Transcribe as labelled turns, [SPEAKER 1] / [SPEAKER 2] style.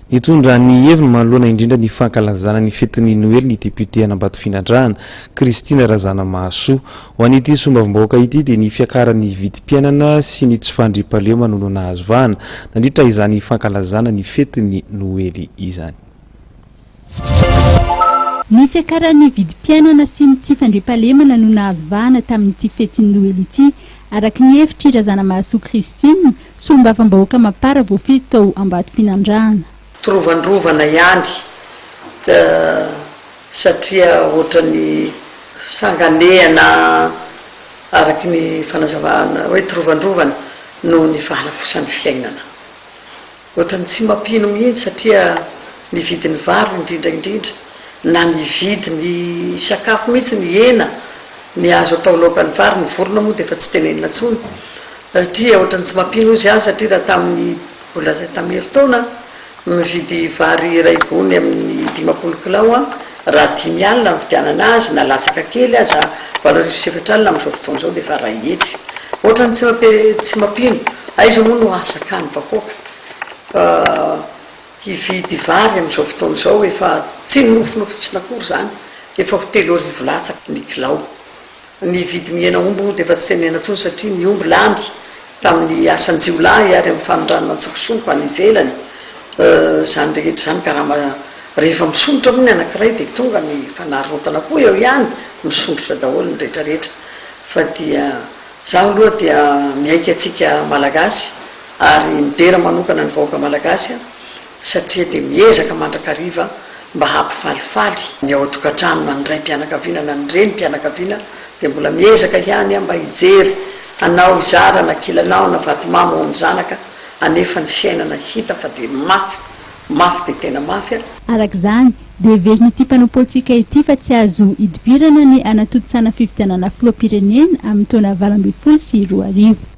[SPEAKER 1] Nitondra ny heviny manoloana indrindra ny fankalazana ny fetin'ny Noely ny député Anambatofinandrana Christine Razana Mahasoa. Ho an'ity sombavim-bahoaka ity dia ny fiakaran'ny vidim-piainana sy ny tsy fandriam-paleo manoloana azy vahana nandritra izany fankalazana ny fetin'ny Noely izany.
[SPEAKER 2] Ny fiakaran'ny vidim-piainana sy ny tsy fandriam-palema nanona azy vahana tamin'ity fetin'ny Noely ity araky ny hevitry Razana Mahasoa Christine sombavim-bahoaka mapara voafito tao Ambatofinandrana.
[SPEAKER 3] Trovandrovana ihany satria ohatrany sanganehana araky ny fanazavana hoe trovandrovana no ny fahalafosan'ny fiainana. Ohatrany tsy mampino mihitsy satria ny vidin'ny vary indrindra na ny vidin'ny sakafo mihitsy ny hena ny azo atao laoka ny vary ny vorona moa dia efa tsy tenenina intsony satria ohatrany tsy mampino izy azy satria raha tamin'ny mbola tamin'herintaona mividy vary iray gony amin'ny 50 kilao raha 10 alina mividianana azy na latsaka kely aza 7 alina amin'izao fotoana izao dia efa ray hetsy. Ohatrany tsy mampino aiza moa no asaka ny vahoaka hividy vary amin'izao fotoana izao efa tsy nofinofy tsy nakory zany efa 3 arivo latsaka ny kilao. Ny vidin'ny hena omby moa dia efa tsy tenena intsony satria ny omby landy tamin'ny asan-jiolahy ary amin'ny fanondrano antsokosonoko any ivelany zany rehetra zany ka raha rehefa misondrotra moa ny anankiray dia tonga ny fanarotana koa eo ihany misondrotra daholo ny rehetrarehetra fa dia zaho aloha dia miaika atsika malagasy ary midera manokana ny vahoaka malagasy satria dia miezaka mandrakariva mba hampifalifaly ny ao an-tokantrano na ny ray mpianakaviana na ny reny mpianakaviana dia mbola miezaka ihany mba hijery anao izarana kilanao na vatomamo ao ny zanaka anefa ny fiainana hita fa dia mafy dia tena mafy.
[SPEAKER 2] Arak'izany dia heverina ity mpanao politika ity fa tsy azo hidivirana ny anatontosana fifidianana filoham-pirenena amin'ny taona 2024.